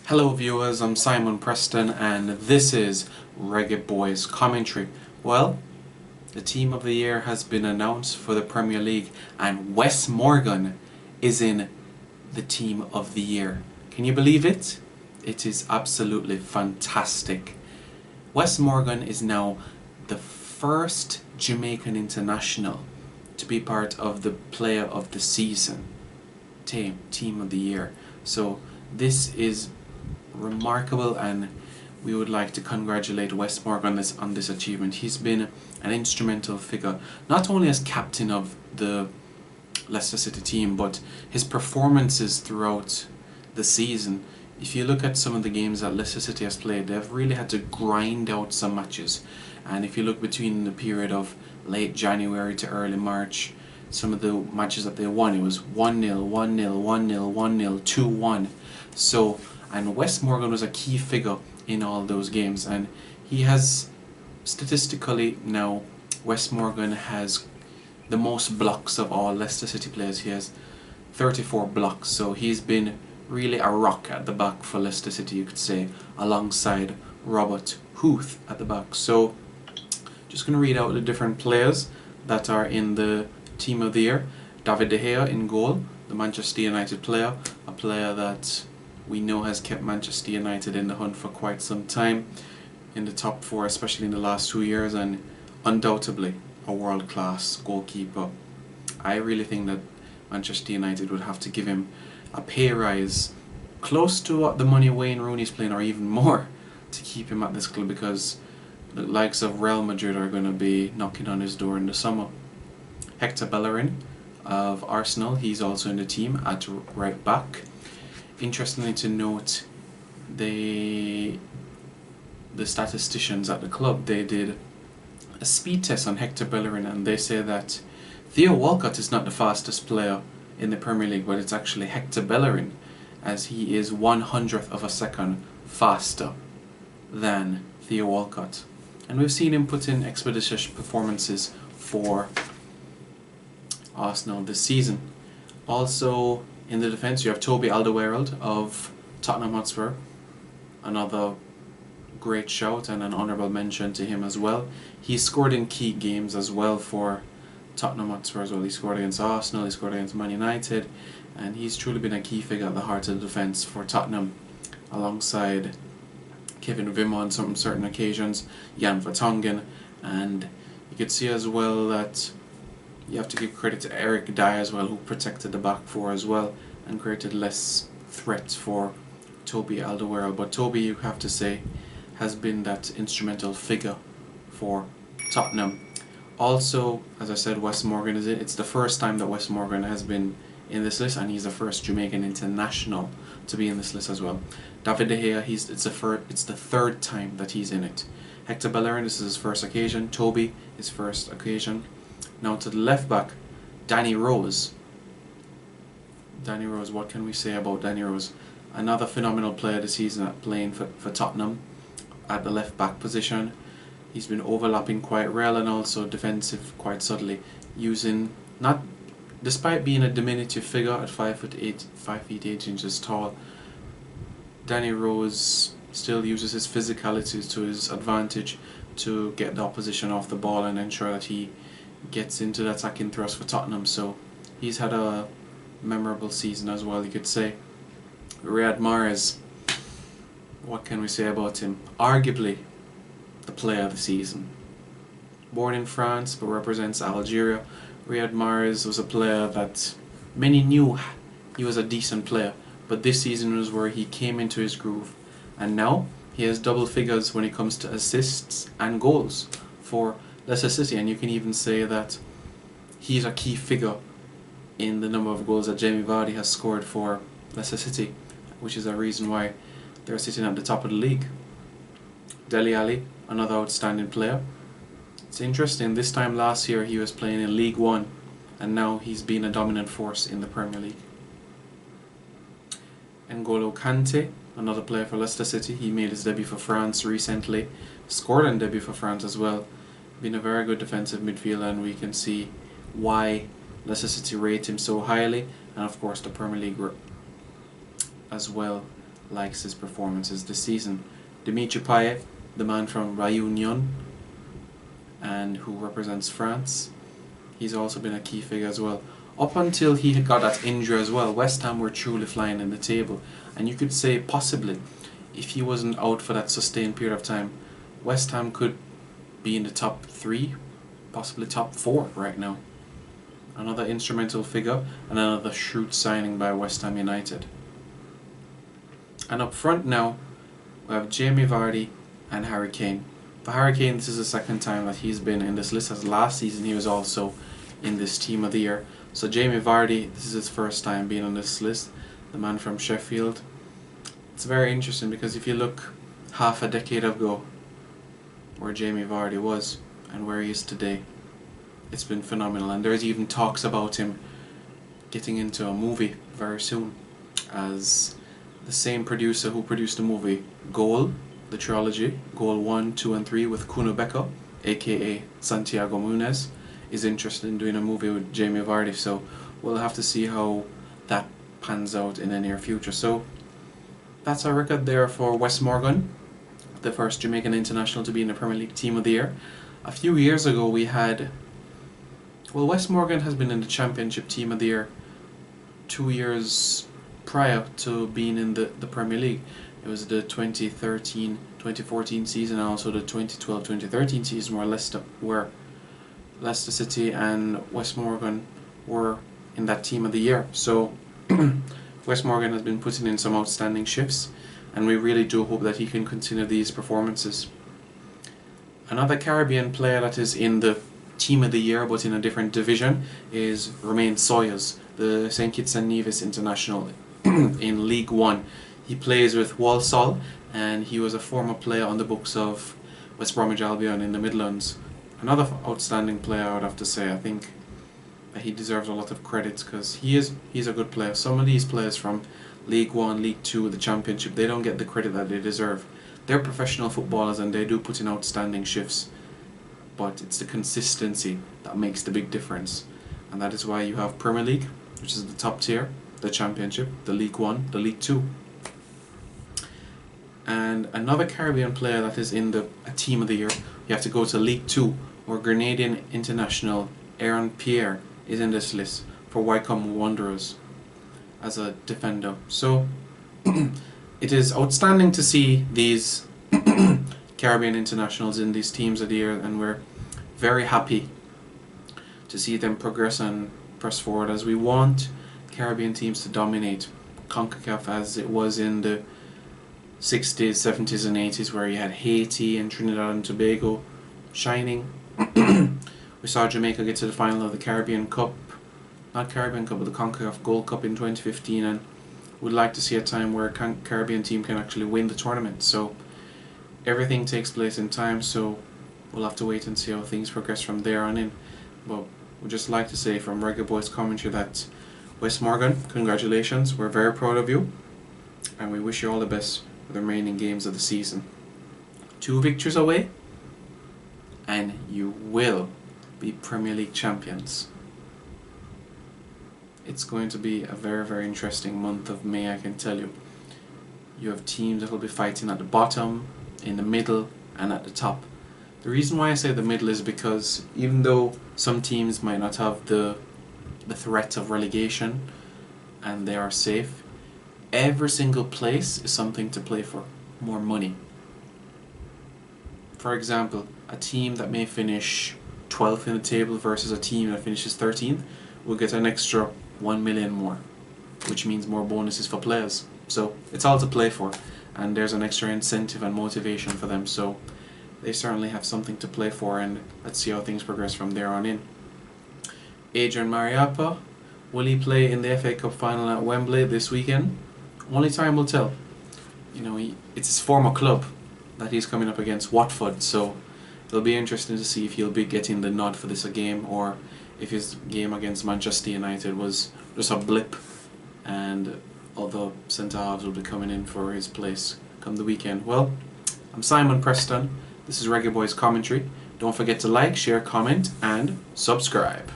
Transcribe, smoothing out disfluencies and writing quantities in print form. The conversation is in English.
Hello viewers, I'm Simon Preston and this is Reggaeboyz Commentary. Well, the team of the year has been announced for the Premier League and Wes Morgan is in the team of the year. Can you believe it? It is absolutely fantastic. Wes Morgan is now the first Jamaican international to be part of the Player of the Season team of the year. So this is remarkable and we would like to congratulate Wes Morgan on this achievement. He's been an instrumental figure, not only as captain of the Leicester City team, but his performances throughout the season. If you look at some of the games that Leicester City has played, they've really had to grind out some matches. And if you look between the period of late January to early March, some of the matches that they won, it was 1-0, 1-0, 1-0, 1-0, 2-1. So, and Wes Morgan was a key figure in all those games, and he has, statistically now, Wes Morgan has the most blocks of all Leicester City players. He has 34 blocks, so he's been really a rock at the back for Leicester City, you could say, alongside Robert Huth at the back. So, just going to read out the different players that are in the team of the year. David De Gea in goal, the Manchester United player, a player that we know has kept Manchester United in the hunt for quite some time, in the top four, especially in the last 2 years, and undoubtedly a world-class goalkeeper. I really think that Manchester United would have to give him a pay rise close to what the money Wayne Rooney's playing, or even more, to keep him at this club, because the likes of Real Madrid are going to be knocking on his door in the summer. Hector Bellerin of Arsenal, he's also in the team at right back. Interestingly to note, the statisticians at the club, they did a speed test on Hector Bellerin, and they say that Theo Walcott is not the fastest player in the Premier League, but it's actually Hector Bellerin, as he is 1/100th of a second faster than Theo Walcott. And we've seen him put in expeditious performances for Arsenal this season. Also in the defence, you have Toby Alderweireld of Tottenham Hotspur, another great shout and an honourable mention to him as well. He scored in key games as well for Tottenham Hotspur as well. He scored against Arsenal, he scored against Man United, and he's truly been a key figure at the heart of the defence for Tottenham, alongside Kevin Wimmer on some certain occasions, Jan Vertonghen, and you could see as well that you have to give credit to Eric Dyer as well, who protected the back four as well and created less threats for Toby Alderweireld. But Toby, you have to say, has been that instrumental figure for Tottenham. Also, as I said, Wes Morgan is it. It's the first time that Wes Morgan has been in this list, and he's the first Jamaican international to be in this list as well. David De Gea, it's the third time that he's in it. Hector Bellerin, this is his first occasion. Toby, his first occasion. Now to the left back, Danny Rose. Danny Rose, what can we say about Danny Rose? Another phenomenal player this season at playing for Tottenham at the left back position. He's been overlapping quite well and also defensive quite subtly, despite being a diminutive figure at 5'8" tall, Danny Rose still uses his physicality to his advantage to get the opposition off the ball and ensure that he gets into the attacking thrust for Tottenham. So he's had a memorable season as well, you could say. Riyad Mahrez, what can we say about him? Arguably the player of the season. Born in France but represents Algeria, Riyad Mahrez was a player that many knew he was a decent player, but this season was where he came into his groove, and now he has double figures when it comes to assists and goals for Leicester City, and you can even say that he's a key figure in the number of goals that Jamie Vardy has scored for Leicester City, which is a reason why they're sitting at the top of the league. Dele Alli, another outstanding player. It's interesting, this time last year he was playing in League One, and now he's been a dominant force in the Premier League. N'Golo Kante, another player for Leicester City. He made his debut for France recently, scored on debut for France as well. Been a very good defensive midfielder, and we can see why Leicester City rate him so highly, and of course the Premier League as well likes his performances this season. Dimitri Payet, the man from Réunion, and who represents France, he's also been a key figure as well. Up until he had got that injury as well, West Ham were truly flying in the table, and you could say possibly, if he wasn't out for that sustained period of time, West Ham could be in the top 3, possibly top 4 right now. Another instrumental figure and another shrewd signing by West Ham United. And up front now, we have Jamie Vardy and Harry Kane. For Harry Kane, this is the second time that he's been in this list, as last season he was also in this Team of the Year. So Jamie Vardy, this is his first time being on this list, the man from Sheffield. It's very interesting because if you look half a decade ago where Jamie Vardy was and where he is today, it's been phenomenal, and there's even talks about him getting into a movie very soon, as the same producer who produced the movie Goal, the trilogy, Goal 1, 2 and 3 with Kuno Becker, aka Santiago Munez, is interested in doing a movie with Jamie Vardy, so we'll have to see how that pans out in the near future. So that's our record there for Wes Morgan, the first Jamaican international to be in the Premier League Team of the Year. A few years ago we had, well, Wes Morgan has been in the Championship Team of the Year 2 years prior to being in the Premier League. It was the 2013-2014 season and also the 2012-2013 season where Leicester City and Wes Morgan were in that Team of the Year. So Wes Morgan has been putting in some outstanding shifts, and we really do hope that he can continue these performances. Another Caribbean player that is in the Team of the Year but in a different division is Romain Sawyers, the St. Kitts and Nevis international in League One. He plays with Walsall, and he was a former player on the books of West Bromwich Albion in the Midlands. Another outstanding player, I would have to say. I think that he deserves a lot of credit because he's a good player. Some of these players from League One, League Two, the Championship, they don't get the credit that they deserve. They're professional footballers and they do put in outstanding shifts, but it's the consistency that makes the big difference, and that is why you have Premier League, which is the top tier, the Championship, the League One, the League Two. And another Caribbean player that is in a Team of the Year, you have to go to League Two, where Grenadian international Aaron Pierre is in this list for Wycombe Wanderers as a defender. So it is outstanding to see these Caribbean internationals in these Teams of the Year, and we're very happy to see them progress and press forward, as we want Caribbean teams to dominate CONCACAF as it was in the 60s, 70s and 80s, where you had Haiti and Trinidad and Tobago shining. We saw Jamaica get to the final of the Caribbean Cup, not Caribbean Cup, but the CONCACAF Gold Cup in 2015, and would like to see a time where a Caribbean team can actually win the tournament. So everything takes place in time, so we'll have to wait and see how things progress from there on in. But we'd just like to say from Reggaeboyz Commentary that Wes Morgan, congratulations, we're very proud of you, and we wish you all the best for the remaining games of the season. 2 victories away, and you will be Premier League champions. It's going to be a very, very interesting month of May, I can tell you. You have teams that will be fighting at the bottom, in the middle, and at the top. The reason why I say the middle is because even though some teams might not have the threat of relegation and they are safe, every single place is something to play for. More money. For example, a team that may finish 12th in the table versus a team that finishes 13th will get an extra 1 million more, which means more bonuses for players. So it's all to play for, and there's an extra incentive and motivation for them, so they certainly have something to play for, and let's see how things progress from there on in. Adrian Mariappa, will he play in the FA Cup final at Wembley this weekend? Only time will tell. You know, it's his former club that he's coming up against, Watford, so it'll be interesting to see if he'll be getting the nod for this game, or if his game against Manchester United was just a blip and other centre-halves will be coming in for his place come the weekend. Well, I'm Simon Preston, this is Reggaeboyz Commentary. Don't forget to like, share, comment and subscribe.